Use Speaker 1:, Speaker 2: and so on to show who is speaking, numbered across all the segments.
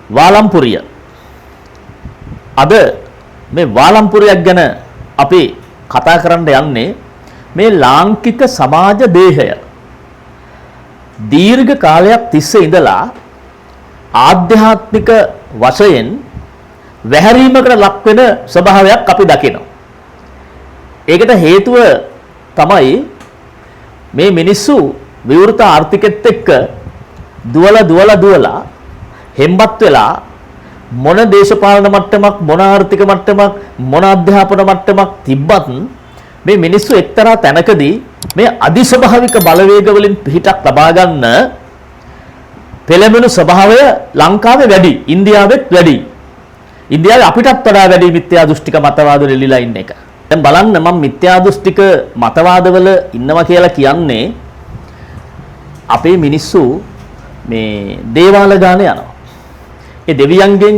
Speaker 1: වාලම්පුරිය. අද මේ වාලම්පුරියක් ගැන අපි කතා කරන්න යන්නේ මේ ලාංකික සමාජ දේහය දීර්ඝ කාලයක් තිස්සේ ඉඳලා ආධ්‍යාත්මික වශයෙන් වැහැරීමකට ලක් වෙන ස්වභාවයක් අපි දකිනවා. ඒකට හේතුව තමයි මේ මිනිස්සු විවෘත ආර්ථිකෙත් එක්ක දුවලා හෙම්බත් වෙලා මොන දේශපාලන මට්ටමක් මොන ආර්ථික මට්ටමක් මොන අධ්‍යාපන මට්ටමක් තිබ්බත් මේ මිනිස්සු එක්තරා තැනකදී මේ අධිස්වභාවික බලවේග වලින් පිහිටක් ලබා ගන්න පෙළඹෙන ස්වභාවය ලංකාවේ වැඩි, ඉන්දියාවෙත් වැඩි. ඉන්දියාවේ අපිටත් වඩා වැඩි මිත්‍යා දෘෂ්ටික මතවාද රැලිලා ඉන්න එක. දැන් බලන්න මම මිත්‍යා දෘෂ්ටික මතවාදවල ඉන්නවා කියලා කියන්නේ අපේ මිනිස්සු මේ දේවාල ගාන යනවා. ඒ දෙවියන්ගෙන්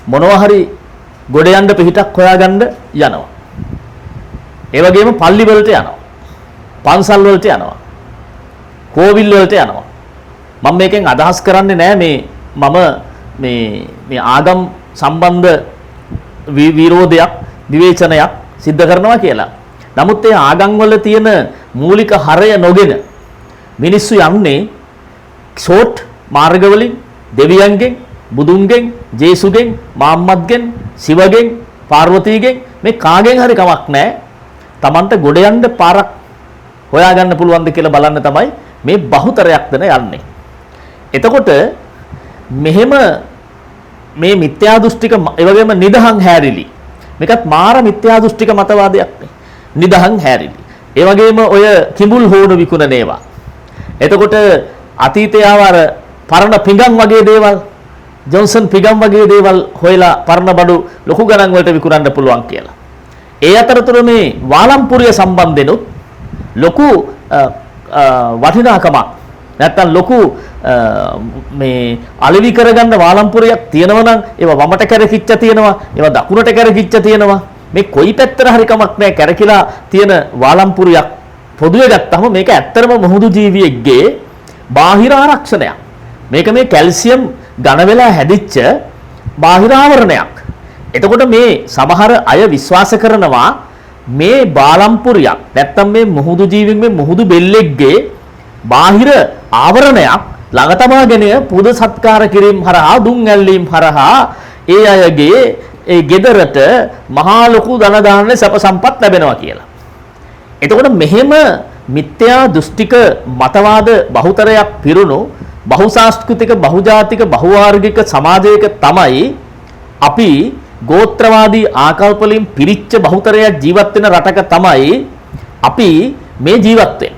Speaker 1: මොනවා හරි ගොඩ යන්න පිහිටක් හොයාගන්න යනවා. ඒ වගේම පල්ලි වලට යනවා. පන්සල් වලට යනවා. කෝවිල් වලට යනවා. මම මේකෙන් අදහස් කරන්නේ නෑ මේ ආගම් සම්බන්ධ විරෝධයක් විවේචනයක් සිද්ධ කරනවා කියලා. නමුත් ඒ ආගම් වල තියෙන මූලික හරය නොගෙන මිනිස්සු යන්නේ ෂෝට් මාර්ග වලින් දෙවියන්ගෙන් බුදුන්ගෙන් ජේසුගෙන් මහම්මත්ගෙන් සිවගෙන් පාර්වතීගෙන් මේ කාගෙන් හරි කමක් නැහැ. Tamanට ගොඩ යන්න පාරක් හොයාගන්න පුළුවන්ද කියලා බලන්න තමයි මේ බහුතරයක් දෙන යන්නේ. එතකොට මෙහෙම මේ මිත්‍යා දෘෂ්ටික ඒ වගේම නිදහං හැරිලි මේකත් මාර මිත්‍යා දෘෂ්ටික මතවාදයක් නේ. නිදහං හැරිලි. ඒ වගේම ඔය කිඹුල් හෝඩ විකුණන ඒවා. එතකොට අතීතයේ ආවර පරණ පිඟම් වගේ දේවල් ජොන්සන් පිඟම් වගේ දේවල් හොයලා පරණ බඩු ලොකු ගණන් වලට විකුණන්න පුළුවන් කියලා. ඒ අතරතුර මේ වාලම්පුරිය සම්බන්ධෙනුත් ලොකු වටිනාකමක් නැත්තම් ලොකු මේ අලෙවි කරගන්න වාලම්පුරියක් තියෙනවා නම් ඒවා වමට කැරකිච්ච තියෙනවා ඒවා දකුණට කැරකිච්ච තියෙනවා මේ කොයි පැත්තට හරි කමක් නැහැ කැරකිලා තියෙන වාලම්පුරියක් පොදුවේ ගත්තම මේක ඇත්තරම මොහුදු ජීවියෙක්ගේ බාහිර ආරක්ෂණයක්. මේක මේ කැල්සියම් ඝන වෙලා හැදිච්ච බාහිර ආවරණයක්. එතකොට මේ සමහර අය විශ්වාස කරනවා මේ බාලම්පුරියක් නැත්තම් මේ මොහුදු ජීවින් මේ මොහුදු බෙල්ලෙක්ගේ බාහිර ආවරණයක් ළඟ තබාගෙන පුද සත්කාර කිරීම හරහා දුන් ඇල්ලීම් හරහා ඒ අයගේ ඒ ගෙදරට මහා ලොකු ධන දාන්න සැප සම්පත් ලැබෙනවා කියලා. එතකොට මෙහෙම මිත්‍යා දෘෂ්ටික මතවාද බහුතරයක් පිරුණු බහුසාස්කෘතික බහුජාතික බහුවාර්ගික සමාජයක තමයි අපි ගෝත්‍රවාදී ආකල්ප වලින් පිරිච්ච බහුතරයක් ජීවත් වෙන රටක තමයි අපි මේ ජීවත් වෙන්නේ.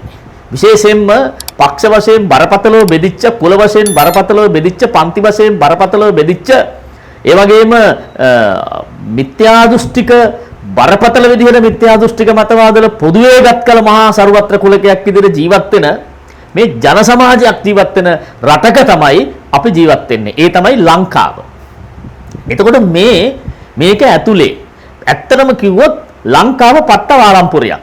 Speaker 1: විශේෂයෙන්ම පක්ෂ වශයෙන් බරපතලව බෙදිච්ච කුල වශයෙන් බරපතලව බෙදිච්ච පන්ති වශයෙන් බරපතලව බෙදිච්ච ඒ වගේම මිත්‍යා දෘෂ්ටික බරපතල විදිහට මිත්‍යා දෘෂ්ටික මතවාදවල පොදුවේ ගත් කල මහා සරුවත්‍ර කුලකයක් විදිහට ජීවත් වෙන මේ ජන සමාජයක් ජීවත් වෙන රටක තමයි අපි ජීවත් වෙන්නේ. ඒ තමයි ලංකාව. එතකොට මේක ඇතුලේ ඇත්තටම කිව්වොත් ලංකාව පට්ට වාලම්පුරියක්.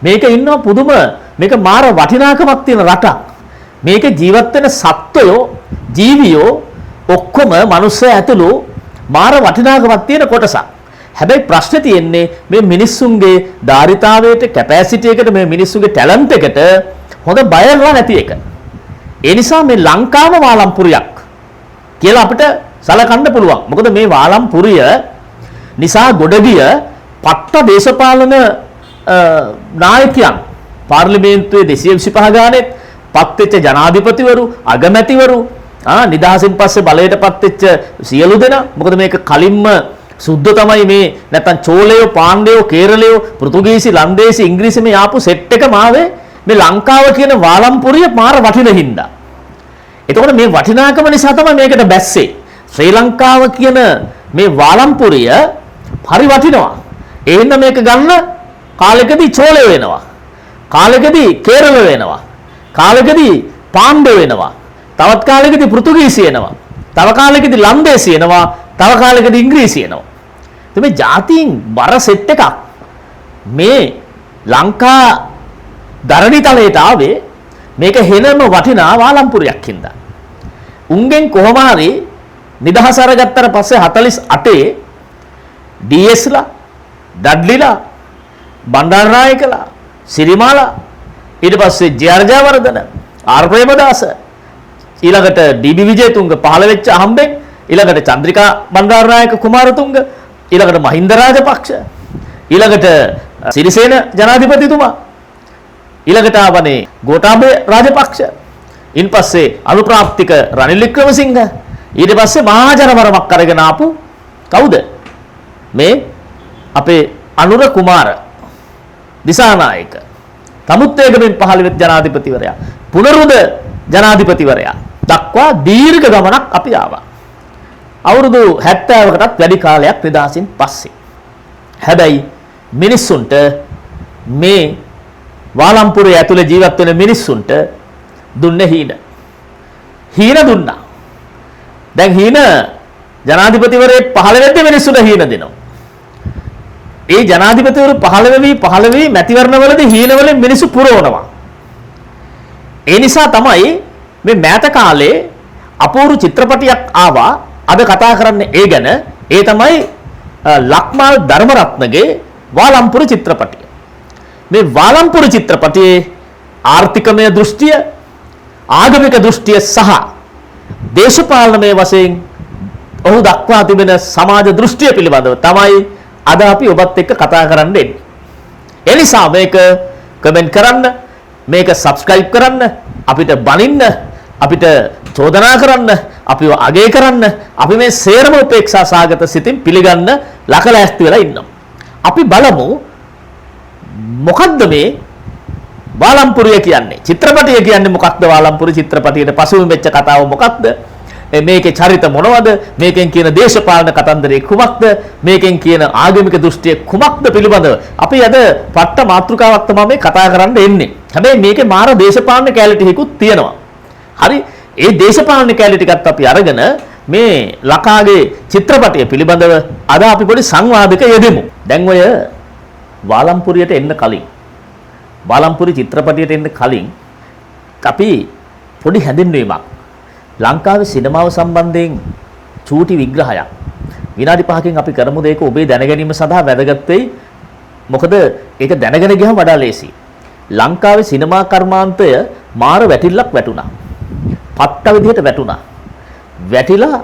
Speaker 1: මේක ඉන්නවා පුදුම මේක මාර වටිනාකමක් තියෙන රටක්. මේක ජීවත් වෙන සත්වයෝ ජීවියෝ ඔක්කොම මිනිස්සු ඇතුළු මාර වටිනාකමක් තියෙන කොටසක්. හැබැයි ප්‍රශ්නේ තියෙන්නේ මේ මිනිස්සුන්ගේ ධාරිතාවයට කැපැසිටි එකට මේ මිනිස්සුන්ගේ ටැලන්ට් එකට හොඳ බයලා නැති එක. ඒ නිසා මේ ලංකාව වාලම්පුරියක් කියලා අපිට සලකන්න පුළුවන්. මොකද මේ වාලම්පුරිය නිසා ගොඩගිය පට්ට දේශපාලන නායකයන් පාර්ලිමේන්තුවේ 225 ගානෙත් පත් වෙච්ච ජනාධිපතිවරු අගමැතිවරු නිදහසින් පස්සේ බලයටපත් වෙච්ච සියලු දෙනා මොකද මේක කලින්ම සුද්ධ තමයි මේ නැත්තම් චෝලයෝ පාණ්ඩයෝ කේරළයෝ පෘතුගීසි ලන්දේසි ඉංග්‍රීසි මේ ආපු සෙට් එකම ආවේ මේ ලංකාව කියන වාලම්පුරිය මාර වටින හින්දා. එතකොට මේ වටිනාකම නිසා තමයි මේකට බැස්සේ. ශ්‍රී ලංකාව කියන මේ වාලම්පුරිය හරි වටිනවා. ඒ හින්දා මේක ගන්න කාලෙකදී චෝලය වෙනවා. කාලෙකදී කේරළ වෙනවා. කාලෙකදී පාණ්ඩ්‍ය වෙනවා. තවත් කාලෙකදී පෘතුගීසි වෙනවා. තව කාලෙකදී ලන්දේසි වෙනවා. තව කාලෙකදී ඉංග්‍රීසි වෙනවා. මේ ජාතීන් බර සෙට් එකක් මේ ලංකා දරණිතලයට ආවේ මේක හෙනම වටිනා වාලම්පුරයක් හින්දා. උන්ගෙන් කොහොම හරි නිදහස අරගත්තට පස්සේ 48 ඩීඑස්ලා, ඩඩ්ලිලා, බණ්ඩාරනායකලා, සිරිමාලා, ඊට පස්සේ ජයවර්ධන, ආර් ප්‍රේමදාස, ඊළඟට ඩීබී විජේතුංග පහළ වෙච්ච අහම්බෙන්, ඊළඟට චන්ද්‍රිකා බණ්ඩාරනායක කුමාරතුංග, ඊළඟට මහින්ද රාජපක්ෂ, ඊළඟට සිරිසේන ජනාධිපතිතුමා, ඊළඟට ආවනේ ගෝඨාභය රාජපක්ෂ, ඉන්පස්සේ අනුප්‍රාප්තික රනිල් වික්‍රමසිංහ, ඊට පස්සේ මහා ජනවරමක් අරගෙන ආපු කවුද? මේ අපේ අනුර කුමාර දිසානායක, තමුත්තේගමෙන් පහළ වෙච්ච ජනාධිපතිවරයා, පුනරුද ජනාධිපතිවරයා දක්වා දීර්ඝ ගමනක් අපි ආවා. අවුරුදු 70කටත් වැඩි කාලයක් නිදහසින් පස්සේ. හැබැයි මිනිස්සුන්ට මේ වාලම්පුරේ ඇතුලේ ජීවත් වෙන මිනිස්සුන්ට දුන්නේ හීන දුන්නා. දැන් හීන ජනාධිපතිවරයෙක් පහළ වෙද්දී මිනිස්සුන්ට හීන දෙනවා. ඒ ජනාධිපතිවරු පහළ වෙවි මැතිවරණවලදී හීන වලින් මිනිස්සු පුරවනවා. ඒ නිසා තමයි මේ මෑත කාලේ අපූර්ව චිත්‍රපටියක් ආවා. අද කතා කරන්නේ ඒ ගැන. ඒ තමයි ලක්මාල් ධර්මරත්නගේ වාලම්පුර චිත්‍රපටිය. මේ වාලම්පුර චිත්‍රපටියේ ආර්ථිකමය දෘෂ්ටිය, ආගමික දෘෂ්ටිය සහ දේශපාලනමය වශයෙන් ඔහු දක්වා තිබෙන සමාජ දෘෂ්ටිය පිළිබඳව තමයි අද අපි ඔබත් එක්ක කතා කරන්න එන්නේ. ඒ නිසා මේක කමෙන්ට් කරන්න, මේක සබ්ස්ක්‍රයිබ් කරන්න, අපිට බනින්න, අපිට චෝදනා කරන්න, අපිව අගය කරන්න, අපි මේ සේරම උපේක්ෂා සාගත සිතින් පිළිගන්න ලකලැස්ති වෙලා ඉන්නවා. අපි බලමු මොකද්ද මේ වාලම්පුරිය කියන්නේ? චිත්‍රපටිය කියන්නේ මොකක්ද? වාලම්පුර චිත්‍රපටියට පසුබිම් වෙච්ච කතාව මොකක්ද? මේකේ චරිත මොනවද? මේකෙන් කියන දේශපාලන කතන්දරේ කුමක්ද? මේකෙන් කියන ආගමික දෘෂ්ටිය කුමක්ද පිළිබඳව අපි අද පට්ට මාතෘකාවක් තමයි මේ කතා කරන්න එන්නේ. හැබැයි මේකේ මාර දේශපාලන කැලිටි හිකුත් තියෙනවා. හරි, ඒ දේශපාලන කැලිටි ටිකත් අපි අරගෙන මේ ලකාගේ චිත්‍රපටිය පිළිබඳව අද අපි පොඩි සංවාදයක යෙදෙමු. දැන් ඔය වාලම්පුරියට එන්න කලින්, වාලම්පුරි චිත්‍රපටියට එන්න කලින් අපි පොඩි හැඳින්වීමක්, ලංකාවේ සිනමාව සම්බන්ධයෙන් චූටි විග්‍රහයක් විනාඩි 5කින් අපි කරමු. දෙක ඔබේ දැනගැනීම සඳහා වැදගත් වෙයි. මොකද ඒක දැනගෙන ගියම වඩා ලේසියි. ලංකාවේ සිනමා කර්මාන්තය මාර වැටිල්ලක් වැටුණා. පට්ට විදිහට වැටුණා. වැටිලා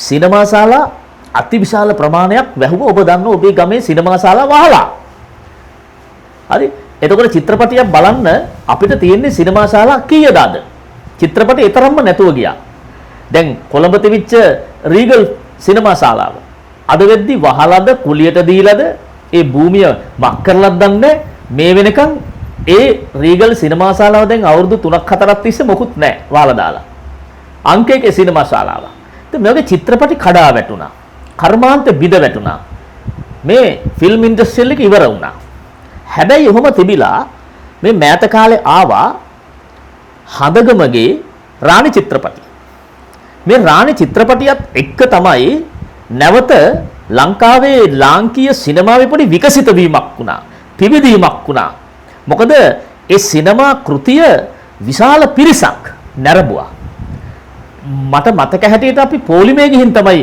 Speaker 1: සිනමා ශාලා අතිවිශාල ප්‍රමාණයක් වැහුව. ඔබ දන්න ඔබේ ගමේ සිනමා ශාලා වහලා. හරි. එතකොට චිත්‍රපටියක් බලන්න අපිට තියෙන්නේ සිනමා ශාලා කීයදාද? චිත්‍රපටි ඊතරම්ම නැතුව ගියා. දැන් කොළඹ තිබිච්ච රීගල් සිනමා ශාලාව අද වෙද්දි වහලාද, කුලියට දීලාද, ඒ භූමිය මක් කරලාද දන්නේ මේ වෙනකන්. ඒ රීගල් සිනමා ශාලාව දැන් අවුරුදු 3-4ක් තිස්සේ මොකුත් නැහැ වහලා දාලා. අංකයේ සිනමා ශාලාව. ඉතින් මේකේ චිත්‍රපටි කඩා වැටුණා. කර්මාන්ත බිඳ වැටුණා. මේ ෆිල්ම් ඉන්ඩස්ට්‍රි එක ඉවර වුණා. හැබැයි ඔහොම තිබිලා මේ මෑත කාලේ ආවා හදගමගේ රාණි චිත්‍රපටිය. මේ රාණි චිත්‍රපටියත් එක්ක තමයි නැවත ලංකාවේ ලාංකීය සිනමාවේ පොඩි විකසිත වීමක් වුණා. පිබිදීමක් වුණා. මොකද ඒ සිනමා කෘතිය විශාල පිරිසක් නැරඹුවා. මට මතක හැටියට අපි පොලිමේ ගිහින් තමයි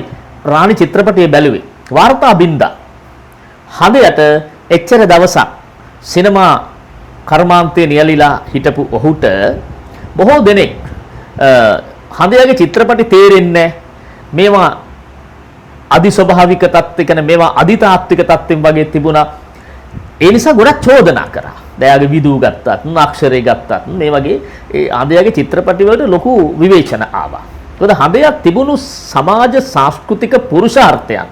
Speaker 1: රාණි චිත්‍රපටිය බැලුවේ. වාර්තා බින්දා. හදයට එච්චර දවසක් සිනමා කර්මාන්තයේ නියලිලා හිටපු ඔහුට බොහෝ දෙනෙක් හදයාගේ චිත්‍රපටි තේරෙන්නේ මේවා අදි ස්වභාවික තත්ත්වයකන, මේවා අදිතාත්වික තත්ත්වෙන් වගේ තිබුණා. ඒ නිසා ගොඩක් චෝදනා කරා. දයාගේ විදූ ගත්තත්, අක්ෂරේ ගත්තත් මේ වගේ ඒ හදයාගේ චිත්‍රපටි වලට ලොකු විවේචන ආවා. මොකද හදයා තිබුණු සමාජ සංස්කෘතික පුරුෂාර්ථයන්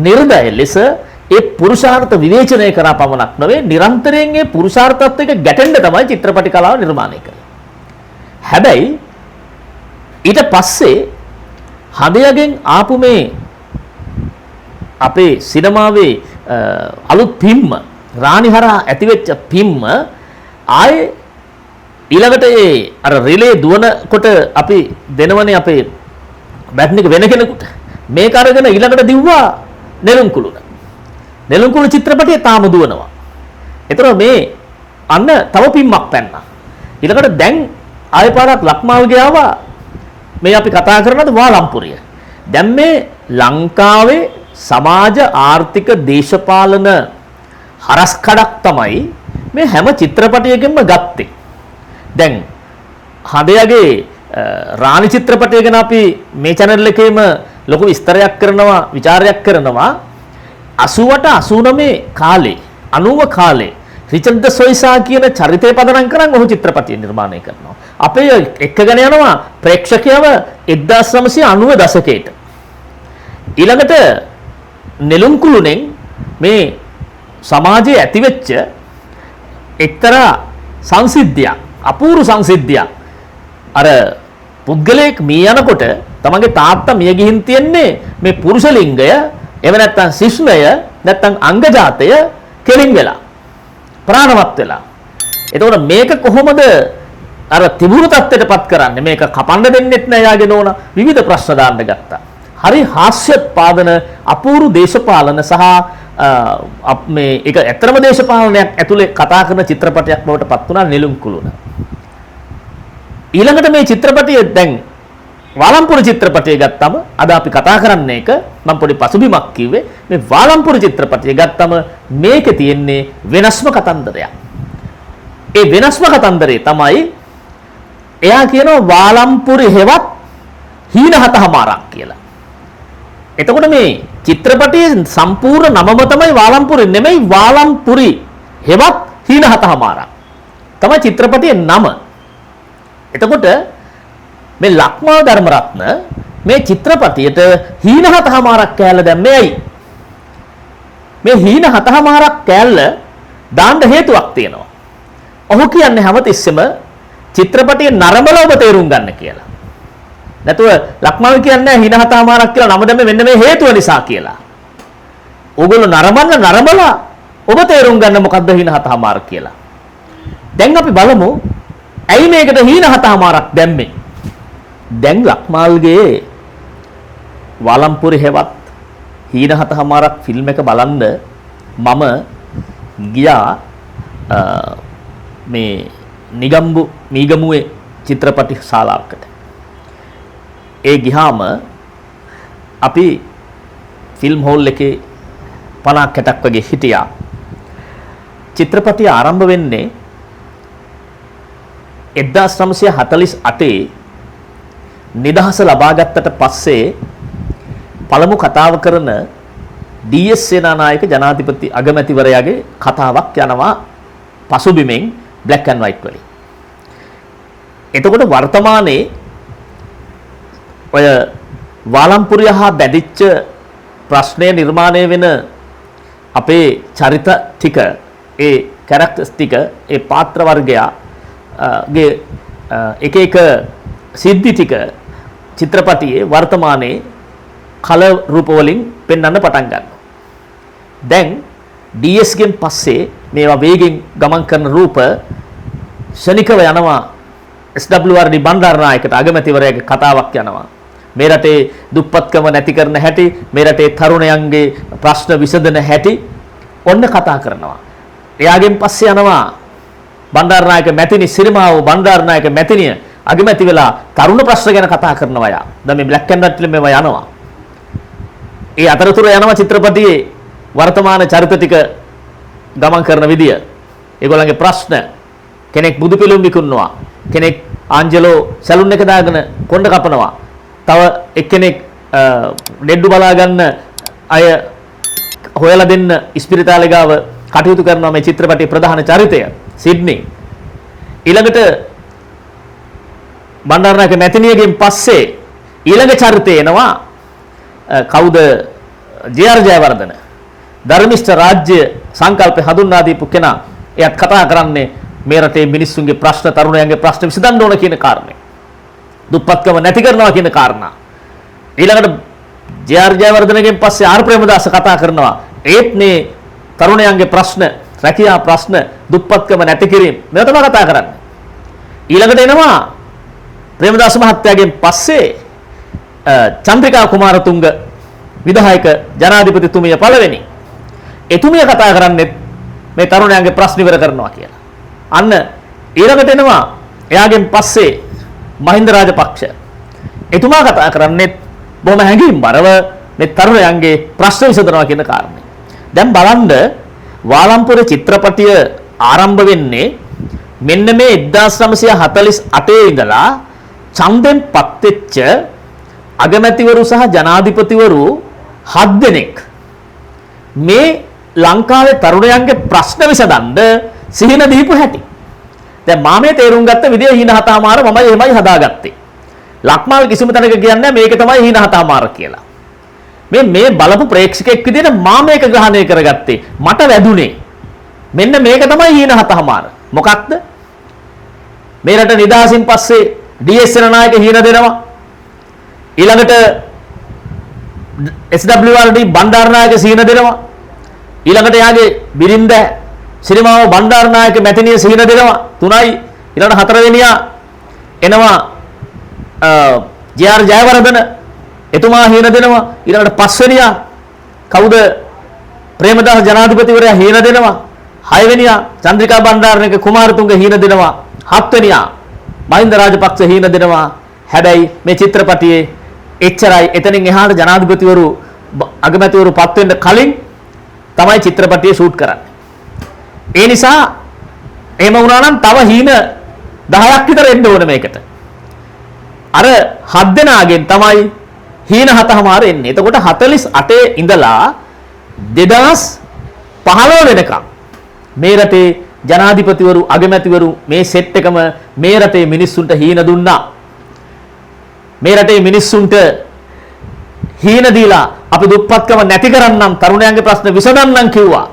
Speaker 1: නිර්දය ලෙස ඒ පුරුෂාර්ථ විවේචනය කරා පමණක් නොවේ, නිරන්තරයෙන් ඒ පුරුෂාර්ථත් එක්ක ගැටෙන්න තමයි චිත්‍රපටි කලාව නිර්මාණය කළේ. හැබැයි ඊට පස්සේ හදයගෙන් ආපු මේ අපේ සිනමාවේ අලුත් පිම්ම, රාණිහරා ඇතිවෙච්ච පිම්ම ආයේ ඊළඟට ඒ අර රිලේ දුවනකොට අපි දෙනවනේ අපේ බැටන් එක වෙන කෙනෙකුට. මේක අරගෙන ඊළඟට දිව්වා නෙළුම්කුළුන. නෙළුම්කුළු චිත්‍රපටිය තාම දුවනවා. ඒතර මේ අන්න තව පිම්මක් පැන්නා. ඊළඟට දැන් ආයෙ පාරක් ලක්මාල් ගියාවා මේ අපි කතා කරනද වාලම්පුරිය. දැන් මේ ලංකාවේ සමාජ ආර්ථික දේශපාලන හරස්කඩක් තමයි මේ හැම චිත්‍රපටයකින්ම ගත්තේ. දැන් හදයගේ රාණි චිත්‍රපටය ගැන අපි මේ channel එකේම ලොකු විස්තරයක් කරනවා විචාරයක් කරනවා 88 89 කාලේ 90 කාලේ රිචඩ් සොයිසා කියන චරිතය පදනම් කරන් ඔහු චිත්‍රපටය නිර්මාණය කරනවා. අපේ එක්කගෙන යනවා ප්‍රේක්ෂකයව 1990 දශකයට. ඊළඟට නෙළුම් කුළුණෙන් මේ සමාජයේ ඇතිවෙච්ච එක්තරා සංසිද්ධියක් අපූර්ව සංසිද්ධියක් අර පුද්ගලයෙක් මිය යනකොට තමන්ගේ තාත්තා මිය ගිහින් තියන්නේ මේ පුරුෂ ලිංගය එහෙම නැත්නම් ශිෂ්ණය නැත්නම් අංගජාතය කෙලින් වෙලා ප්‍රාණවත් වෙලා. එතකොට මේක කොහොමද අර තිබුණු තත්ත්වයටපත් කරන්නේ? මේක කපන්න දෙන්නෙත් නෑ යාගේ නෝන විවිධ ප්‍රශ්න දාන්න ගත්තා. හරි හාස්‍යෝත්පාදන අපූර්ව දේශපාලන සහ මේ ඒක ඇත්තම දේශපාලනයක් ඇතුලේ කතා කරන චිත්‍රපටයක් බවට පත් වුණා නෙළුම් කුළුණ. ඊළඟට මේ චිත්‍රපටිය දැන් වාලම්පුර චිත්‍රපටිය ගත්තම අද අපි කතා කරන්නේ එක මම පොඩි පසුබිමක් කිව්වේ මේ වාලම්පුර චිත්‍රපටිය ගත්තම මේකේ තියෙන්නේ වෙනස්ම කතන්දරයක්. ඒ වෙනස්ම කතන්දරේ තමයි එයා කියනවා වාලම්පුරි හෙවත් හීන හතහමාරක් කියලා. එතකොට මේ චිත්‍රපටයේ සම්පූර්ණ නමම තමයි වාලම්පුරි නෙමෙයි වාලම්පුරි හෙවත් හීන හතහමාරක්. තමයි චිත්‍රපටයේ නම. එතකොට මේ ලක්මාල් ධර්මරත්න මේ චිත්‍රපටියට හීන හතහමාරක් කෑල්ල දැම්මේ ඇයි? මේ හීන හතහමාරක් කෑල්ල දාන්න හේතුවක් තියෙනවා. ඔහු කියන්නේ හැමතිස්සෙම චිත්‍රපටියේ නරඹලා ඔබ තේරුම් ගන්න කියලා. නැතුව ලක්මාල් කියන්නේ හීන හතහමාරක් කියලා නම දැම්මේ මෙන්න මේ හේතුව නිසා කියලා. ඕගොල්ලෝ නරඹලා ඔබ තේරුම් ගන්න මොකද්ද හීන හතහමාරක් කියලා. දැන් අපි බලමු ඇයි මේකට හීන හතහමාරක් දැම්මේ? දැන් ලක්මාල්ගේ වාලම්පුරි හෙවත් හීන හතහමාරක් ෆිල්ම් එක බලන්න මම ගියා මේ නිගම්බු මීගමුවේ චිත්‍රපටි ශාලාවකට. ඒ ගියාම අපි ෆිල්ම් හෝල් එකේ 50ක් 60ක් වගේ හිටියා. චිත්‍රපටිය ආරම්භ වෙන්නේ 1948 නිදහස ලබා ගත්තට පස්සේ පළමු කතාව කරන ඩී.එස්. සේනානායක ජනාධිපති අගමැතිවරයාගේ කතාවක් යනවා පසුබිමෙන් black and white වලින්. එතකොට වර්තමානයේ ඔය වාලම්පුරිය හා බැඳිච්ච ප්‍රශ්නය නිර්මාණය වෙන අපේ චරිත ටික ඒ කැරක්ටර්ස් ටික ඒ පාත්‍ර වර්ගයාගේ එක එක සිද්ධි ටික චිත්‍රපටියේ වර්තමානයේ කලර් රූප වලින් පෙන්වන්න පටන් ගන්නවා. දැන් ඩී.එස්. ගෙන් පස්සේ මේවා වේගෙන් ගමන් කරන රූප ශනිකව යනවා එස්.ඩබ්ලිව්.ආර්.ඩී. බණ්ඩාරනායකට අගමැතිවරයාගේ කතාවක් යනවා. මේ රටේ දුප්පත්කම නැති කරන හැටි, මේ රටේ තරුණයන්ගේ ප්‍රශ්න විසඳන හැටි ඔන්න කතා කරනවා. එයාගෙන් පස්සේ යනවා බණ්ඩාරනායක මැතිනි සිරිමාව බණ්ඩාරනායක මැතිනිය අගමැති වෙලා තරුණ ප්‍රශ්න ගැන කතා කරනවා යා. දැන් මේ බ්ලැක් ඇන්ඩ් වයිට් මේවා යනවා. ඒ අතරතුර යනවා චිත්‍රපටියේ වර්තමාන චරිත ටික ගමන් කරන විදිය. ඒගොල්ලන්ගේ ප්‍රශ්න කෙනෙක් බුදු පිළිම විකුණනවා. කෙනෙක් ආන්ජලෝ සැලුන් එක දාගෙන කොණ්ඩ කපනවා. තව එක්කෙනෙක් ඩෙඩ්ඩු බලා ගන්න අය හොයලා දෙන්න ඉස්පිරිතාලේ ගාව කටයුතු කරනවා මේ චිත්‍රපටයේ ප්‍රධාන චරිතය සිඩ්නි. ඊළඟට බණ්ඩාරනායක මැතිනියගෙන් පස්සේ ඊළඟ චරිතය එනවා කවුද? ජේ.ආර්. ජයවර්ධන. ධර්මිෂ්ඨ රාජ්‍ය සංකල්පය හඳුන්වා දීපු කෙනා. එයාත් කතා කරන්නේ මේ රටේ මිනිස්සුන්ගේ ප්‍රශ්න, තරුණයන්ගේ ප්‍රශ්න විසඳන්න ඕන කියන කාරණේ. දුප්පත්කම නැති කරනවා කියන කාරණා. ඊළඟට ජේ.ආර්. ජයවර්ධනගෙන් පස්සේ ආර්. ප්‍රේමදාස කතා කරනවා. ඒත් මේ තරුණයන්ගේ ප්‍රශ්න, රැකියා ප්‍රශ්න, දුප්පත්කම නැති කිරීම මේවා තමයි කතා කරන්නේ. ඊළඟට එනවා ප්‍රේමදාස මහත්තයාගෙන් පස්සේ චන්ද්‍රිකා කුමාරතුංග විධායක ජනාධිපතිතුමිය පළවෙනි. එතුමිය කතා කරන්නේ මේ තරුණයන්ගේ ප්‍රශ්න ඉවර කරනවා කියලා. අන්න ඊළඟට එනවා එයාගෙන් පස්සේ මහින්ද රාජපක්ෂ එතුමා කතා කරන්නේ බොහොම හැඟීම්බරව මේ තරුණයන්ගේ ප්‍රශ්න විසඳනවා කියන කාරණේ. දැන් බලන්න වාලම්පුර චිත්‍රපටිය ආරම්භ වෙන්නේ මෙන්න මේ 1948 ඉඳලා ඡන්දෙන් පත් වෙච්ච අගමැතිවරු සහ ජනාධිපතිවරු 7 දෙනෙක් මේ ලංකාවේ තරුණයන්ගේ ප්‍රශ්න විසඳන්න සිහින දීපු හැටි. දැන් මා මේ තේරුම් ගත්ත විදිය හින හතාමාර මමයි එහෙමයි හදාගත්තේ. ලක්මාල් කිසිම තැනක කියන්නේ මේක තමයි හින හතාමාර කියලා. මේ බලපු ප්‍රේක්ෂකෙක් විදිහට මා මේක ග්‍රහණය කරගත්තේ. මට වැදුනේ මෙන්න මේක තමයි හින හතාමාර. මොකක්ද? මේ රට නිදහසින් පස්සේ ඩී.එස්. සේනානායක හින දෙනවා. ඊළඟට එස්.ඩබ්ලිව්.ආර්.ඩී. බණ්ඩාරනායක සීන දෙනවා. ඊළඟට යාගේ බිරින්ද සිරිමාව බණ්ඩාරනායක මැතිණිය සීන දෙනවා. 3යි. ඊළඟට 4 වෙනියා එනවා ජේ.ආර්. ජයවර්ධන එතුමා හීන දෙනවා. ඊළඟට 5 වෙනියා කවුද? ප්‍රේමදාස ජනාධිපතිවරයා හීන දෙනවා. 6 වෙනියා චන්ද්‍රිකා බණ්ඩාරනායක කුමාරතුංග හීන දෙනවා. 7 වෙනියා මහින්ද රාජපක්ෂ හීන දෙනවා. හැබැයි මේ චිත්‍රපටියේ එච්චරයි. එතනින් එහාට ජනාධිපතිවරු අගමැතිවරු පත් වෙන්න කලින් තමයි චිත්‍රපටිය ෂූට් කරන්නේ. ඒ නිසා එහෙම වුණා නම් තව හීන 10ක් විතර එන්න ඕන මේකට. අර 7 දෙනාගෙන් තමයි හීන 7මාර එන්නේ. එතකොට 48 ඉඳලා 2015 වෙනකම් මේ රටේ ජනාධිපතිවරු අගමැතිවරු මේ සෙට් එකම මේ රටේ මිනිස්සුන්ට හීන දුන්නා. මේ රටේ මිනිස්සුන්ට හීන දීලා අපි දුප්පත්කම නැති කරන්නම් තරුණයන්ගේ ප්‍රශ්න විසඳන්නම් කිව්වා.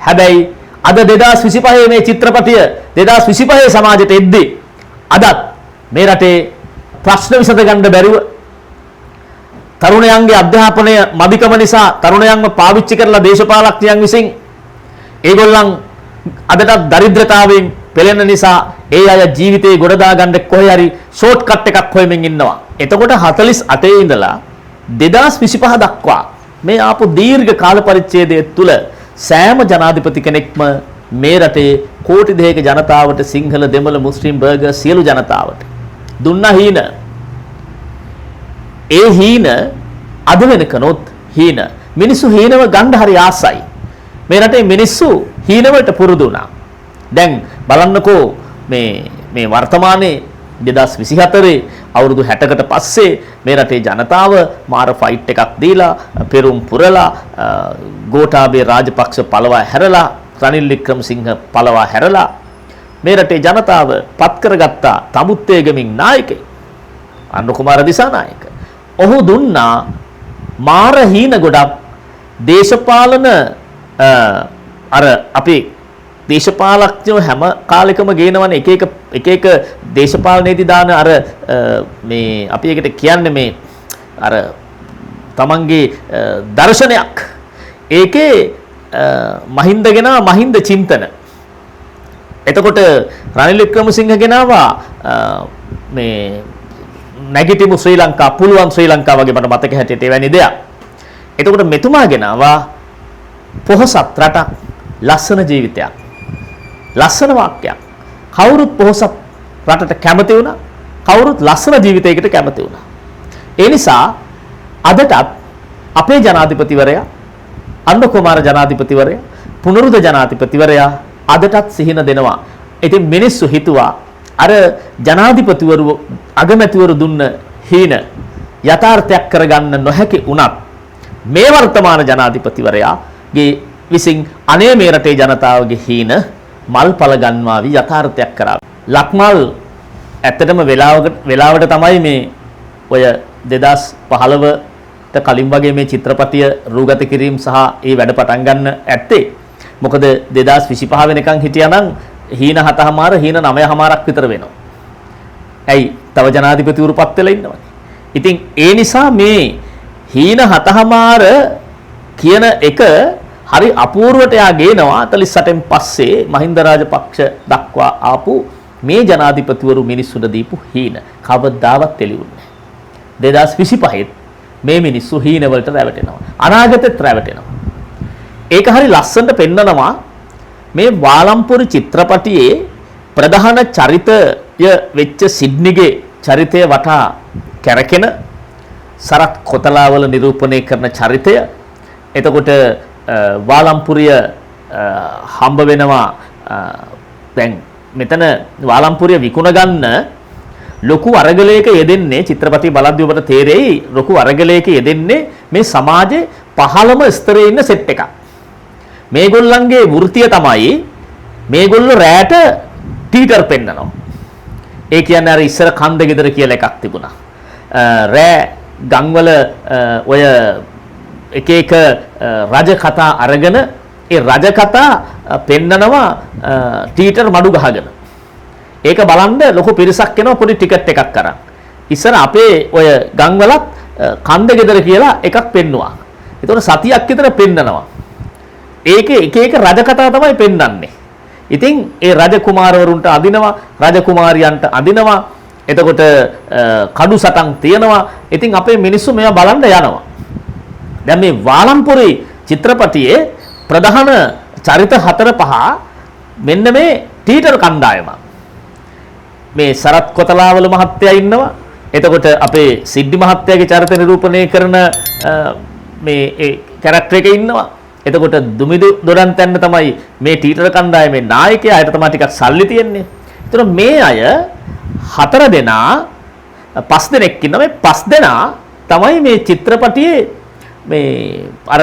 Speaker 1: හැබැයි අද 2025 මේ චිත්‍රපටිය 2025 සමාජයට එද්දී අදත් මේ රටේ ප්‍රශ්න විසඳ ගන්න බැරුව තරුණයන්ගේ අධ්‍යාපනය මදිකම නිසා තරුණයන්ව පාවිච්චි කරලා දේශපාලඥයන් විසින් ඒගොල්ලන් අදටත් දරිද්‍රතාවයෙන් පෙළෙන නිසා ඒ අය ජීවිතේ ගොඩ දාගන්න කොහේ හරි ෂෝට් කට් එකක් හොයමින් ඉන්නවා. එතකොට 48 ඉඳලා 2025 දක්වා මේ ආපු දීර්ඝ කාල පරිච්ඡේදය තුල සෑම ජනාධිපති කෙනෙක්ම මේ රටේ කෝටි දෙකක ජනතාවට සිංහල දෙමළ මුස්ලිම් බර්ගර් සියලු ජනතාවට දුන්න හීන. ඒ හීන අද වෙනකනොත් හීන මිනිස්සු හීනව ගන්න හරි ආසයි. මේ රටේ මිනිස්සු හීනවලට පුරුදු වුණා. දැන් බලන්නකෝ මේ වර්තමානයේ 2024 අවුරුදු 60කට පස්සේ මේ රටේ ජනතාව මාර ෆයිට් එකක් දීලා පෙරුම් පුරලා ගෝඨාභය රාජපක්ෂ පළවා හැරලා රනිල් වික්‍රමසිංහ පළවා හැරලා මේ රටේ ජනතාව පත් කරගත්ත තමුත්තේගමින් නායකයෙක් අනුර කුමාර දිසානායක. ඔහු දුන්නා මාර හීන ගොඩක් දේශපාලන අර අපේ දේශපාලඥයෝ හැම කාලෙකම ගේනවනේ එක එක දේශපාලනයේදී දාන අර මේ අපි එකට කියන්නේ මේ අර තමන්ගේ දර්ශනයක් ඒකේ මහින්ද ගෙනා මහින්ද චින්තන. එතකොට රනිල් වික්‍රමසිංහ ගෙනාවා මේ නැගිටිමු ශ්‍රී ලංකා පුළුවන් ශ්‍රී ලංකා වගේ මට මතක හැටියට එවැනි දෙයක්. එතකොට මෙතුමා ගෙනාවා පොහොසත් රටක් ලස්සන ජීවිතයක්. ලස්සන වාක්‍යයක්. කවුරුත් පොහොසත් රටට කැමති වුණා. කවුරුත් ලස්සන ජීවිතයකට කැමති වුණා. ඒ නිසා අදටත් අපේ ජනාධිපතිවරයා අනුර කුමාර ජනාධිපතිවරයා පුනරුද ජනාධිපතිවරයා අදටත් සිහින දෙනවා. ඉතින් මිනිස්සු හිතුවා අර ජනාධිපතිවරු අගමැතිවරු දුන්න හීන යථාර්ථයක් කරගන්න නොහැකි වුණත් මේ වර්තමාන ජනාධිපතිවරයාගේ විසින් අනේ මේ රටේ ජනතාවගේ හීන මල්පල ගන්වාවි යථාර්ථයක් කරා. ලක්මල් ඇත්තටම වෙලාවට තමයි මේ ඔය 2015ට කලින් වගේ මේ චිත්‍රපටිය රූගත කිරීම සහ ඒ වැඩ පටන් ගන්න ඇත්තේ. මොකද 2025 වෙනකන් හිටියානම් හීන 7මාර හීන 9මාරක් විතර වෙනවා. ඇයි? තව ජනාධිපතිවරු පත් වෙලා ඉන්නවනේ. ඉතින් ඒ නිසා මේ හීන 7මාර කියන එක හරි අපූර්වට යා ගේනවා 48න් පස්සේ මහින්ද රාජපක්ෂ දක්වා ආපු මේ ජනාධිපතිවරු මිනිස්සුන්ට දීපු හීන කවදාවත් එළියුන්නේ නැහැ. 2025 මේ මිනිස්සු හීන වලට රැවටෙනවා. අනාගතෙත් රැවටෙනවා. ඒක හරි ලස්සනට පෙන්නනවා මේ වාලම්පුර චිත්‍රපටියේ ප්‍රධාන චරිත වෙච්ච සිඩ්නිගේ චරිතය වටා කැරකෙන සරත් කොතලාවල නිරූපණය කරන චරිතය. එතකොට වාලම්පුරිය හම්බ වෙනවා දැන් මෙතන වාලම්පුරිය විකුණ ගන්න ලොකු අරගලයක යෙදෙන්නේ චිත්‍රපටි බලද්දී ඔබට තේරෙයි ලොකු අරගලයක යෙදෙන්නේ මේ සමාජයේ පහළම ස්තරයේ ඉන්න සෙට් එකක්. මේගොල්ලන්ගේ වෘත්තිය තමයි මේගොල්ලෝ රැට ටීටර් පෙන්නනවා. ඒ කියන්නේ අර ඉස්සර කන්ද ගෙදර කියලා එකක් තිබුණා. රෑ ගම්වල ඔය එක එක රජ කතා අරගෙන ඒ රජ කතා පෙන්නනවා ටීටර් මඩු ගහගෙන. ඒක බලන්න ලොකු පිරිසක් එනවා පොඩි ටිකට් එකක් අරන්. ඉස්සර අපේ ඔය ගම්වලත් කන්ද ගෙදර කියලා එකක් පෙන්නුවා. ඒතකොට සතියක් විතර පෙන්නනවා. ඒකේ එක එක රජ කතා තමයි පෙන්වන්නේ. ඉතින් ඒ රජ කුමාරවරුන්ට අදිනවා, රජ කුමාරියන්ට අදිනවා. එතකොට කඩු සටන් තියෙනවා. ඉතින් අපේ මිනිස්සු මේවා බලන්න යනවා. දැන් මේ වාලම්පුරි චිත්‍රපටියේ ප්‍රධාන චරිත 4-5 මෙන්න මේ ටීටර් කණ්ඩායම. මේ සරත් කොතලාවල මහත්තයා ඉන්නවා. එතකොට අපේ සිද්ධි මහත්තයාගේ චරිත නිරූපණය කරන මේ ඒ කැරක්ටර් එකේ ඉන්නවා. එතකොට දුමිදු දොඩන්තැන්න තමයි මේ ටීටර් කණ්ඩායමේ නායකයා. අයට තමයි ටිකක් සල්ලි තියෙන්නේ. ඒතර මේ අය 4 දෙනා 5 දෙනෙක් ඉන්නවා. මේ 5 දෙනා තමයි මේ චිත්‍රපටියේ මේ අර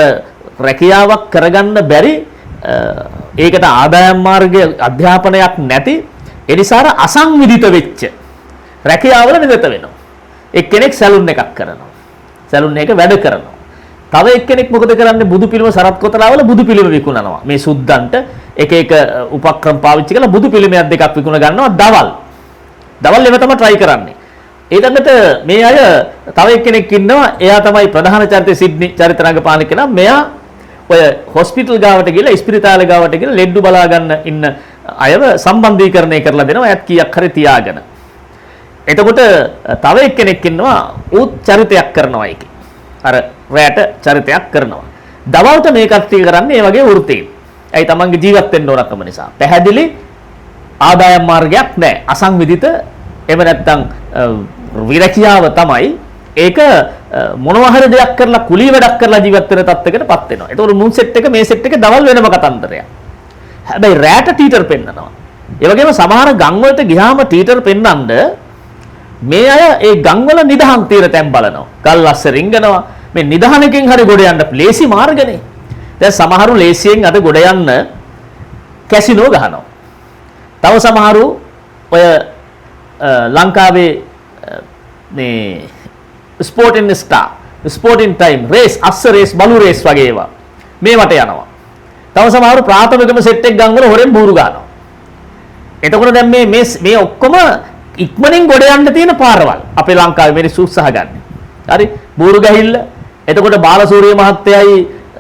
Speaker 1: රැකියාවක් කරගන්න බැරි ඒකට ආදායම් මාර්ගය අධ්‍යාපනයක් නැති ඒ නිසා අසංවිධිත වෙච්ච රැකියාවල නිරත වෙනවා. එක්කෙනෙක් සැලුන් එකක් කරනවා. සැලුන් එක වැඩ කරනවා. තව එක්කෙනෙක් මොකද කරන්නේ? බුදු පිළිම සරත් කොතලාවල බුදු පිළිම විකුණනවා. මේ සුද්දන්ට එක එක උපක්‍රම පාවිච්චි කරලා බුදු පිළිමයක් දෙකක් විකුණ ගන්නවා දවල්. දවල් ඒව තමයි try කරන්නේ. ඊළඟට මේ අය තව එක්කෙනෙක් ඉන්නවා. එයා තමයි ප්‍රධාන චරිතය සිඩ්නි චරිත රංගපාන කෙනා. මෙයා ඔය හොස්පිටල් ගාවට ගිහලා ඉස්පිරිතාල ගාවට ගිහලා ලෙඩ්ඩු බලා ගන්න ඉන්න අයව සම්බන්ධීකරණය කරලා දෙනවා. එයාත් කීයක් හරි තියාගෙන. එතකොට තව එක්කෙනෙක් ඉන්නවා. ඌත් චරිතයක් කරනවා ඒකේ. අර රැට චරිතයක් කරනවා. දවල්ට මේ කට්ටිය කරන්නේ මේ වගේ වෘත්තීන්. ඇයි තමන්ගේ ජීවත් වෙන්න ඕනකම නිසා. පැහැදිලි ආදායම් මාර්ගයක් නැහැ. අසංවිධිත එහෙම නැත්නම් විරකියාව තමයි ඒක මොනවා හරි දෙයක් කරලා කුලී වැඩක් කරලා ජීවත් වෙන තත්යකටපත් වෙනවා. ඒතකොට මුන් සෙට් එක මේ සෙට් එක දවල් වෙනම කතන්දරයක්. හැබැයි රැට ටීටර් පෙන්නනවා. ඒ වගේම සමහර ගම් වලට ගියාම ටීටර් පෙන්නඳ මේ අය ඒ ගම්වල නිදහන් තීර තැන් බලනවා. ගල්ලස්ස රිංගනවා. මේ නිදහනකින් හරි ගොඩ යන්න ලේසි මාර්ගනේ. දැන් සමහරු ලේසියෙන් අද ගොඩ යන්න කැසිනෝ ගහනවා. තව සමහරු ඔය ලංකාවේ මේ ස්පෝර්ටින් ස්ටාර්, ස්පෝර්ටින් ටයිම්, රේස්, අස්ස රේස්, බලු රේස් වගේ ඒවා මේවට යනවා. තව සමහරු ප්‍රාථමිකම සෙට් එක ගම්වල හොරෙන් බూరు ගන්නවා. එතකොට දැන් මේ ඔක්කොම ඉක්මනින් ගොඩ යන්න තියෙන පාරවල් අපේ ලංකාවේ මිනිස්සු උත්සාහ ගන්න. හරි බూరు ගහිල්ල. එතකොට බාලසූරිය මහත්තයයි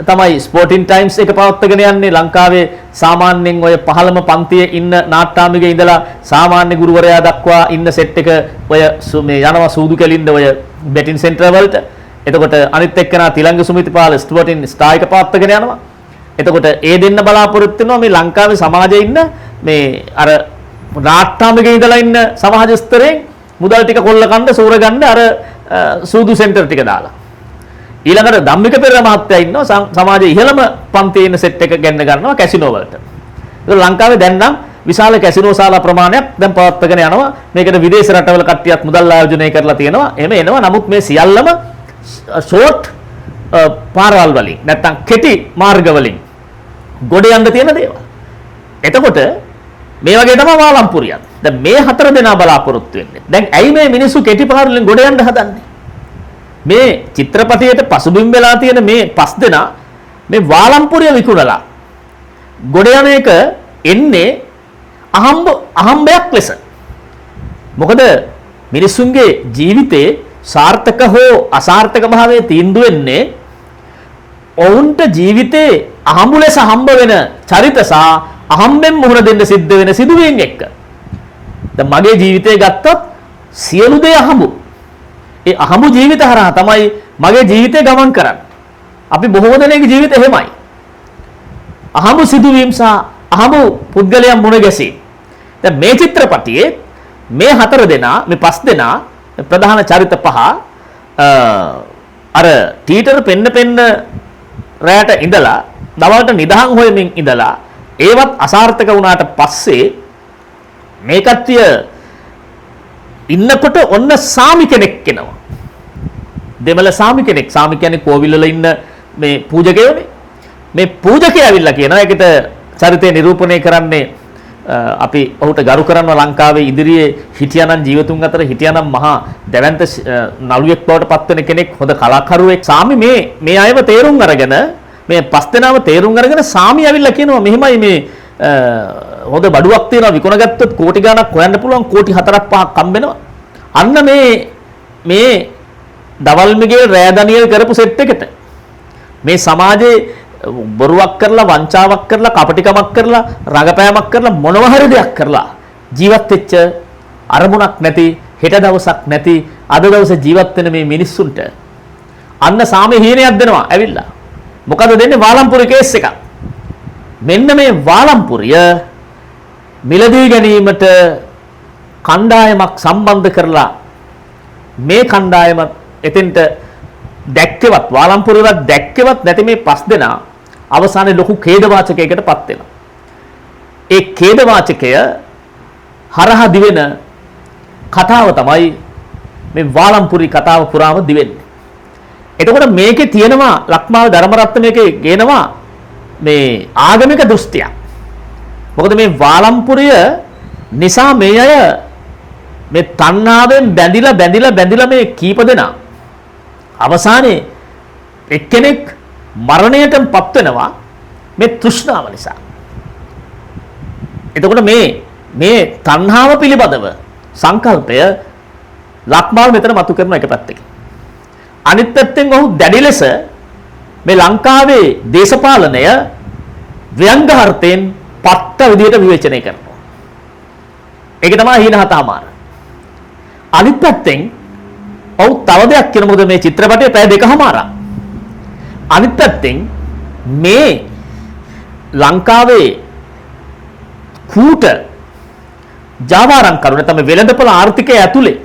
Speaker 1: තමයි ස්පෝර්ටින් ටයිම්ස් එක පවත්වාගෙන යන්නේ. ලංකාවේ සාමාන්‍යයෙන් ඔය 15ම පන්තියේ ඉන්න නාට්‍යාමිගේ ඉඳලා සාමාන්‍ය ගුරුවරයා දක්වා ඉන්න සෙට් එක ඔය මේ යනවා සූදු කෙලින්ද ඔය බෙටින් සෙන්ටර් වලට. එතකොට අනිත් එක්කෙනා තිලංග සුමිතිපාල ස්පෝර්ටින් ස්ටාර් එක පවත්වාගෙන යනවා. එතකොට ඒ දෙන්න බලාපොරොත්තු වෙනවා මේ ලංකාවේ සමාජයේ ඉන්න මේ අර නාට්‍යාමිගේ ඉඳලා ඉන්න සමාජ ස්තරයෙන් මුදල් ටික කොල්ල කන්න සූර ගන්න අර සූදු සෙන්ටර් ටික දාලා. ඊළඟට ධම්මික පෙරේරා මහත්තයා ඉන්නවා සමාජයේ ඉහළම පන්තියේ ඉන්න සෙට් එක ගන්න ගන්නවා කැසිනෝ වලට. ඒක ලංකාවේ දැන් නම් විශාල කැසිනෝ ශාලා ප්‍රමාණයක් දැන් පවත්වාගෙන යනවා. මේකට විදේශ රටවල කට්ටියත් මුදල් ආයෝජනය කරලා තියෙනවා. එහෙම එනවා. නමුත් මේ සියල්ලම ෂෝට් පාරවල් වලින් නැත්තම් කෙටි මාර්ග වලින් ගොඩ යන්න තියෙන දේවල්. එතකොට මේ වගේ තමයි වාලම්පුරියත්. දැන් මේ 4 දෙනා බලාපොරොත්තු වෙන්නේ. දැන් ඇයි මේ මිනිස්සු කෙටි පාර වලින් ගොඩ යන්න හදන්නේ? මේ චිත්‍රපටයේ පසුබිම් වෙලා තියෙන මේ 5 දෙනා මේ වාලම්පුරිය විකුණලා ගොඩ යන එක එන්නේ අහම්බයක් ලෙස. මොකද මිනිසුන්ගේ ජීවිතේ සාර්ථක හෝ අසාර්ථක භාවයේ තීන්දුව වෙන්නේ ඔවුන්ට ජීවිතේ අහඹු ලෙස හම්බ වෙන චරිත සහ අහම්බෙන් මුහුණ දෙන්න සිද්ධ වෙන සිදුවීම් එක්ක. දැන් මගේ ජීවිතය ගත්තොත් සියලු දේ අහඹු. ඒ අහඹු ජීවිත හරහා තමයි මගේ ජීවිතය ගමන් කරන්නේ. අපි බොහෝ දෙනෙකුගේ ජීවිත එහෙමයි. අහඹු සිදුවීම් සහ අහඹු පුද්ගලයන් මුණ ගැසී. දැන් මේ චිත්‍රපටියේ මේ 4 දෙනා මේ 5 දෙනා ප්‍රධාන චරිත පහ අර ටීටර් පෙන්න රැයට ඉඳලා දවල්ට නිදහන් හොයමින් ඉඳලා ඒවත් අසාර්ථක වුණාට පස්සේ මේ කට්ටිය ඉන්නකොට ඔන්න සාමි කෙනෙක් එනවා. දෙමළ සාමි කෙනෙක්. සාමි කියන්නේ කෝවිල් වල ඉන්න මේ පූජකයෝනේ. මේ පූජකයා ඇවිල්ලා කියනවා ඒකට චරිතය නිරූපණය කරන්නේ අපි ඔහුට ගරු කරනවා ලංකාවේ ඉදිරියේ හිටියානම් ජීවතුන් අතර හිටියානම් මහා දැවැන්ත නළුවෙක් බවට පත් වෙන කෙනෙක් හොඳ කලාකරුවෙක්. සාමි මේ අයව තේරුම් අරගෙන මේ 5 දෙනාව තේරුම් අරගෙන සාමි ඇවිල්ලා කියනවා මෙහෙමයි මේ හොඳ බඩුවක් තියෙනවා විකුණගත්තොත් කෝටි ගණක් හොයන්න පුළුවන් කෝටි 4-5ක් හම්බෙනවා. අන්න මේ දවල්මිගේ රෑ දනියල් කරපු සෙට් එකට මේ සමාජයේ බොරුවක් කරලා වංචාවක් කරලා කපටිකමක් කරලා රඟපෑමක් කරලා මොනවා හරි දෙයක් කරලා ජීවත් වෙච්ච අරමුණක් නැති හෙට දවසක් නැති අද දවසේ ජීවත් වෙන මේ මිනිස්සුන්ට අන්න සාමේ හීනයක් දෙනවා ඇවිල්ලා. මොකද දෙන්නේ වාලම්පුරේ කේස් එකක්. මෙන්න මේ වාලම්පුරිය මිලදී ගැනීමට කණ්ඩායමක් සම්බන්ධ කරලා මේ කණ්ඩායම එතෙන්ට දැක්කවත් වාලම්පුරේවත් දැක්කවත් නැති මේ 5 දෙනා අවසානයේ ලොකු ඛේදවාචකයකට පත් වෙනවා. ඒ ඛේදවාචකය හරහා දිවෙන කතාව තමයි මේ වාලම්පුරි කතාව පුරාම දිවෙන්නේ. එතකොට මේකේ තියෙනවා ලක්මාල් ධර්මරත්න මේකේ ගේනවා මේ ආගමික දෘෂ්ටිය. මොකද මේ වාලම්පුරිය නිසා මේ අය මේ තණ්හාවෙන් බැඳිලා මේ කීප දෙනා අවසානයේ එක්කෙනෙක් මරණයටපත් වෙනවා මේ තෘෂ්ණාව නිසා. එතකොට මේ තණ්හාව පිළිබඳව සංකල්පය ලක්මාල් මෙතන මතු කරන එක පැත්තකින්. අනිත් පැත්තෙන් ඔහු දැඩි ලෙස මේ ලංකාවේ දේශපාලනය ව්‍යංගාර්ථයෙන් පත්ත විදියට විවේචනය කරනවා. ඒක තමයි හීන හතමාර. අනිත් පැත්තෙන් ඔව් තව දෙයක් කියන මොකද මේ චිත්‍රපටයේ පැය දෙකමාරක්. අනිත් පැත්තෙන් මේ ලංකාවේ කූට ජාවාරම් කරුණ තමයි වෙළඳපොළ ආර්ථිකය ඇතුලේ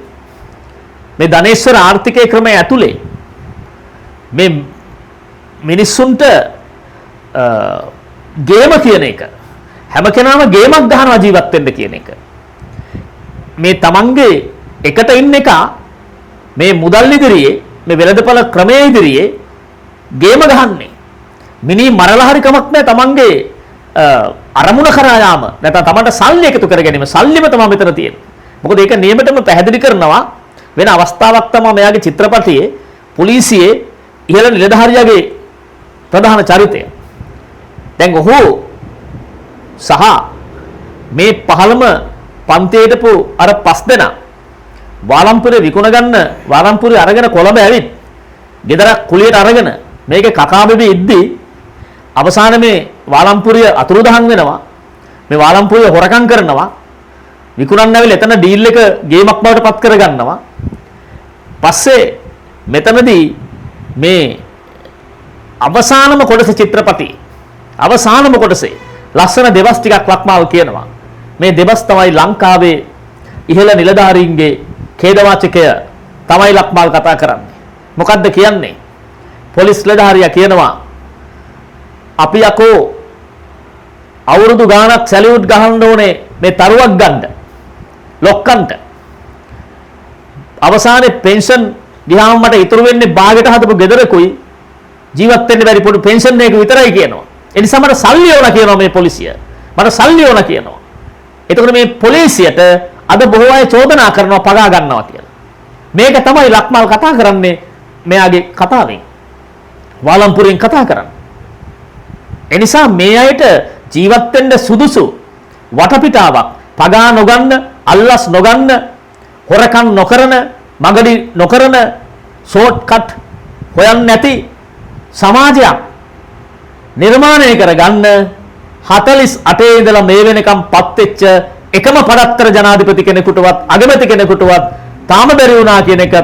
Speaker 1: මේ ධනේශ්වර ආර්ථිකයේ ක්‍රමය ඇතුලේ මේ මිනිස්සුන්ට ගේම කියන එක හැම කෙනාම ගේමක් ගහනවා ජීවත් වෙන්න කියන එක මේ තමන්ගේ එකට ඉන්න එක මේ මුදල් ඉදිරියේ මේ වෙළඳපොළ ක්‍රමයේ ඉදිරියේ ගේම ගහන්නේ මිනි මරලා හරි කමක් නැහැ තමන්ගේ අරමුණ කරා යාම නැත්නම් තමන්ට සල්ලි එකතු කර ගැනීම සල්ලිම තමයි මෙතන තියෙන්නේ. මොකද ඒක නියමෙටම පැහැදිලි කරනවා වෙන අවස්ථාවක් තමයි මෙයාගේ චිත්‍රපටයේ පොලිසියේ ඉහළ නිලධාරියාගේ ප්‍රධාන චරිතය. දැන් ඔහු සහ මේ 15ම පන්තියේට අර 5 දෙනා වාලම්පුරේ විකුණ ගන්න වාලම්පුරේ අරගෙන කොළඹ ඇවිත් ගෙදරක් කුලියට අරගෙන මේකේ කකා බෙබි ඉද්දී අවසානයේ මේ වාලම්පුරිය අතුරුදහන් වෙනවා. මේ වාලම්පුරිය හොරකම් කරනවා. විකුණන්න ඇවිල්ලා එතන ඩීල් එක ගේමක් බවට පත් කර ගන්නවා. පස්සේ මෙතනදී මේ අවසානම කොටස චිත්‍රපටි අවසානම කොටසේ ලස්සන දෙබස් ටිකක් ලක්මාල් කියනවා. මේ දෙබස් තමයි ලංකාවේ ඉහළ නිලධාරීන්ගේ ඛේදවාචකය තමයි ලක්මාල් කතා කරන්නේ. මොකද්ද කියන්නේ? පොලිස් නිලධාරියා කියනවා අපි යකෝ අවුරුදු ගාණක් සැලියුට් ගහන්න ඕනේ මේ තරුවක් ගන්න ලොක්කන්ට. අවසානයේ පෙන්ෂන් ගියාම මට ඉතුරු වෙන්නේ බාගෙට හදපු ගෙදරකුයි ජීවත් වෙන්න බැරි පොඩි පෙන්ෂන් එකක විතරයි කියනවා. ඒ නිසා මට සල්ලි ඕන කියනවා මේ පොලිසිය. මට සල්ලි ඕන කියනවා. එතකොට මේ පොලිසියට අද බොහෝ අය චෝදනා කරනවා පගා ගන්නවා කියලා. මේක තමයි ලක්මාල් කතා කරන්නේ මෙයාගේ කතාවෙන්. වාලම්පුරෙන් කතා කරන්නේ. එනිසා මේ අයට ජීවත් වෙන්න සුදුසු වටපිටාවක් පගා නොගන්න, අල්ලස් නොගන්න, හොරකම් නොකරන, මගඩි නොකරන, ෂෝට් කට් හොයන්නේ නැති සමාජයක් නිර්මාණය කරගන්න 48 ඉඳලා මේ වෙනකම් පත් වෙච්ච එකම පඩත්තර ජනාධිපති කෙනෙකුටවත් අගමැති කෙනෙකුටවත් තාම බැරි වුණා කියන එක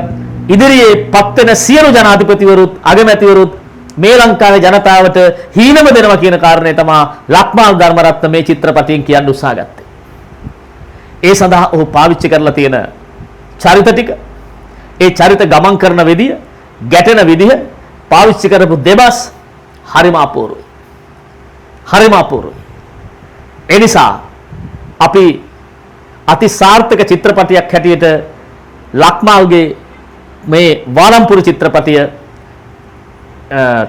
Speaker 1: ඉදිරියේ පත් වෙන සියලු ජනාධිපතිවරුත් අගමැතිවරුත් මේ ලංකාවේ ජනතාවට හීනම දෙනවා කියන කාරණේ තමයි ලක්මාල් ධර්මරත්න මේ චිත්‍රපටයෙන් කියන්න උත්සාහ ගත්තේ. ඒ සඳහා ඔහු පාවිච්චි කරලා තියෙන චරිත ටික, ඒ චරිත ගමන් කරන විදිය, ගැටෙන විදිය, පාවිච්චි කරපු දෙබස් හරිම අපූර්වයි. හරිම අපූර්වයි. ඒ නිසා අපි අති සාර්ථක චිත්‍රපටයක් හැටියට ලක්මාල්ගේ මේ වාලම්පුර චිත්‍රපටය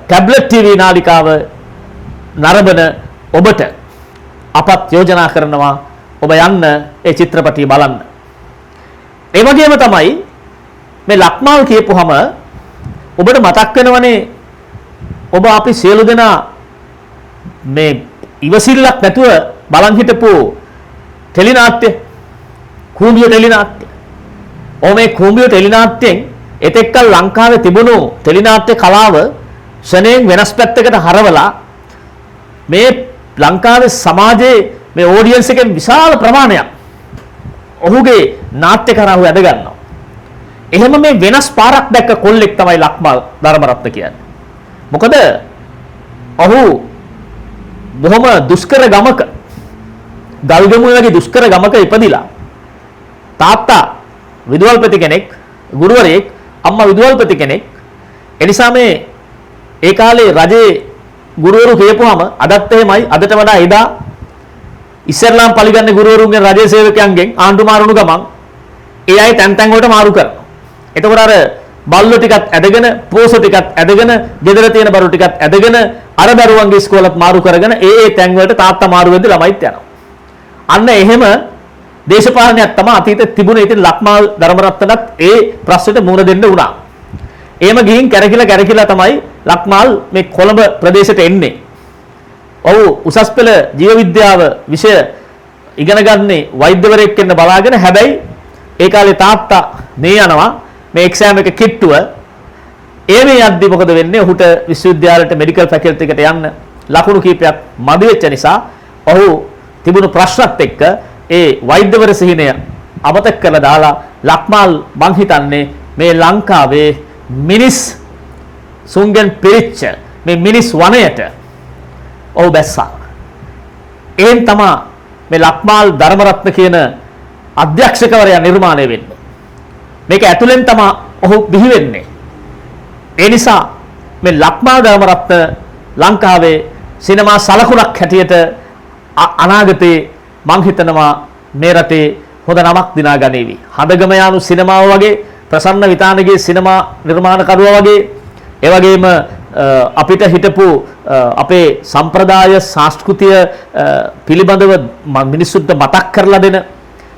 Speaker 1: ටැබ්ලට් ටීවී නාලිකාව නරඹන ඔබට අපත් යෝජනා කරනවා ඔබ යන්න ඒ චිත්‍රපටිය බලන්න. ඒ වගේම තමයි මේ ලක්මාල් කියපුවම ඔබට මතක් වෙනවනේ ඔබ අපි සියලු දෙනා මේ ඉවසිල්ලක් නැතුව බලන් හිටපු ටෙලිනාට්‍ය කූඹිය ටෙලිනාට්‍ය. මේ කූඹිය ටෙලිනාට්‍යයෙන් එතෙක්කල් ලංකාවේ තිබුණු ටෙලිනාට්‍ය කලාව ශරණයෙන් වෙනස් පැත්තකට හරවලා මේ ලංකාවේ සමාජයේ මේ ඔඩියන්ස් එකෙන් විශාල ප්‍රමාණයක් ඔහුගේ නාට්‍ය කරාව වැඩ ගන්නවා. එහෙම මේ වෙනස් පාරක් දැක්ක කොල්ලෙක් තමයි ලක්මාල් ධර්මරත්න කියන්නේ. මොකද ඔහු බොහොම දුෂ්කර ගමක ගල්ගමුව වගේ දුෂ්කර ගමක ඉපදිලා තාත්තා විදුහල්පති කෙනෙක්, ගුරුවරයෙක්, අම්මා විදුහල්පති කෙනෙක්. එනිසා මේ ඒ කාලේ රජේ ගුරුවරු කියපුවාම අදත් එහෙමයි. අදට වඩා එදා ඉස්ලාම් පරිගන්නේ ගුරුවරුන්ගේ රජයේ සේවකයන්ගෙන් ආණ්ඩු මාරුණු ගමන් ඒ අය තැන් තැන් වලට මාරු කරනවා. එතකොට අර බල්ලෝ ටිකත් ඇදගෙන, පෝසෝ ටිකත් ඇදගෙන, ගෙදර තියෙන බරු ටිකත් ඇදගෙන අර දරුවන්ගේ ඉස්කෝලත් මාරු කරගෙන ඒ තැන් වලට තාත්තා මාරු වෙද්දි ළමයිත් යනවා. අන්න එහෙම දේශපාලනයක් තමයි අතීතේ තිබුණේ. ඉතින් ලක්මාල් ධර්මරත්නත් ඒ ප්‍රශ්නෙට මුහුණ දෙන්න වුණා. එහෙම ගිහින් කැරකිලා තමයි ලක්මාල් මේ කොළඹ ප්‍රදේශයට එන්නේ. ඔව් උසස් පෙළ ජීව විද්‍යාව විෂය ඉගෙන ගන්නේ වෛද්‍යවරයෙක් වෙන්න බලාගෙන. හැබැයි ඒ කාලේ තාත්තා මේ යනවා මේ එක්සෑම් එක කිට්ටුව. ඒ මේ යද්දි මොකද වෙන්නේ? ඔහුට විශ්වවිද්‍යාලයට මෙඩිකල් ෆැකල්ටි එකට යන්න ලකුණු කීපයක් මදි වෙච්ච නිසා ඔහු තිබුණු ප්‍රශ්නත් එක්ක ඒ වෛද්‍යවර සිහිනය අමතක කරලා දාලා ලක්මාල් මං හිතන්නේ මේ ලංකාවේ මිනිස් සුන්ගෙන් පිරිච්ච මේ මිනිස් වනයේට ඔහු බැස්සා. එහෙන් තමයි මේ ලක්මාල් ධර්මරත්න කියන අධ්‍යක්ෂකවරයා නිර්මාණය වෙන්නේ. මේක ඇතුලෙන් තමයි ඔහු බිහි වෙන්නේ. ඒ නිසා මේ ලක්මාල් ධර්මරත්න ලංකාවේ සිනමා සලකුණක් හැටියට අනාගතේ මං හිතනවා මේ රටේ හොඳ නමක් දිනා ගනීවි. හදගම යානු සිනමාව වගේ, ප්‍රසන්න විතානගේ සිනමා නිර්මාණකරුවා වගේ, ඒ වගේම අපිට හිටපු අපේ සම්ප්‍රදාය සංස්කෘතිය පිළිබඳව මිනිස්සුන්ට මතක් කරලා දෙන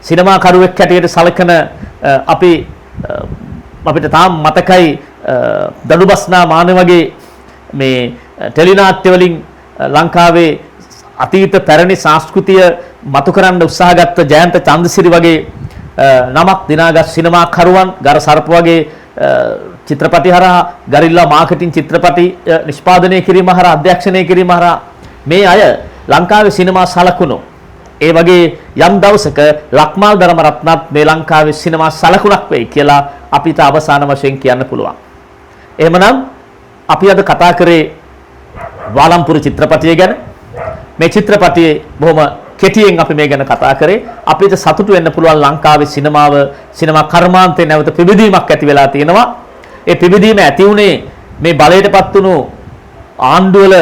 Speaker 1: සිනමාකරුවෙක් හැටියට සලකන අපිට තාම මතකයි දඩුබස්නා මාන වගේ මේ ටෙලිනාට්‍ය වලින් ලංකාවේ අතීත පැරණි සංස්කෘතිය මතු කරන්න උත්සාහගත් ජයන්ත චන්දසිරි වගේ නමක් දිනාගත් සිනමාකරුවන්, ගර සර්ප වගේ චිත්‍රපටි හරහා, ගරිල්ලා මාකටිං චිත්‍රපටි නිෂ්පාදනය කිරීම හරහා, අධ්‍යක්ෂණය කිරීම හරහා මේ අය ලංකාවේ සිනමා සලකුණු. ඒ වගේ යම් දවසක ලක්මාල් ධර්මරත්නත් මේ ලංකාවේ සිනමා සලකුණක් වෙයි කියලා අපිට අවසාන වශයෙන් කියන්න පුළුවන්. එහෙමනම් අපි අද කතා කරේ වාලම්පුර චිත්‍රපටිය ගැන. මේ චිත්‍රපටියේ බොහොම කෙටියෙන් අපි මේ ගැන කතා කරේ. අපිට සතුටු වෙන්න පුළුවන් ලංකාවේ සිනමා කර්මාන්තේ නැවත පිබිදීමක් ඇති වෙලා තියෙනවා. ඒ පිබිදීම ඇති උනේ මේ බලයටපත් වුණු ආණ්ඩුවල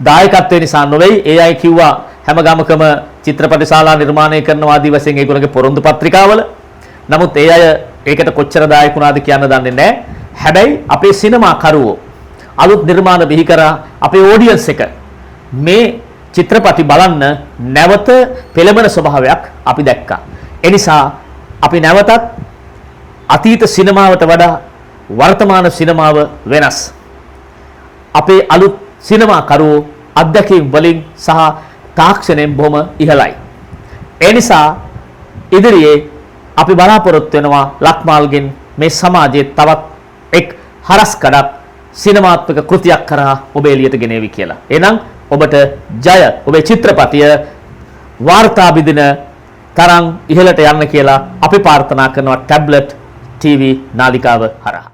Speaker 1: දායකත්වය නිසා නොවේයි. ඒ අය කිව්වා හැම ගමකම චිත්‍රපට ශාලා නිර්මාණය කරනවා ආදී වශයෙන් ඒගොල්ලෝගේ පොරොන්දු පත්‍රිකාවල. නමුත් ඒ අය ඒකට කොච්චර දායක වුණාද කියන්න දන්නේ නැහැ. හැබැයි අපේ සිනමාකරුවෝ අලුත් නිර්මාණ බිහි කරා අපේ ඔඩියන්ස් එක මේ චිත්‍රපටි බලන්න නැවත පෙළඹෙන ස්වභාවයක් අපි දැක්කා. ඒ නිසා අපි නැවතත් අතීත සිනමාවට වඩා වර්තමාන සිනමාව වෙනස්. අපේ අලුත් සිනමාකරුවෝ අත්දැකීම් වලින් සහ තාක්ෂණයෙන් බොහොම ඉහළයි. ඒ නිසා ඉදිරියේ අපි බලාපොරොත්තු වෙනවා ලක්මාල්ගෙන් මේ සමාජයේ තවත් එක් හරස්කඩක් සිනමාත්මක කෘතියක් කරා ඔබ එළියට ගෙනේවි කියලා. එහෙනම් ඔබට ජය. ඔබේ චිත්‍රපටිය වාර්තා බිඳින තරම් ඉහළට යන්න කියලා අපි ප්‍රාර්ථනා කරනවා ටැබ්ලට් ටීවී නාලිකාව හරහා.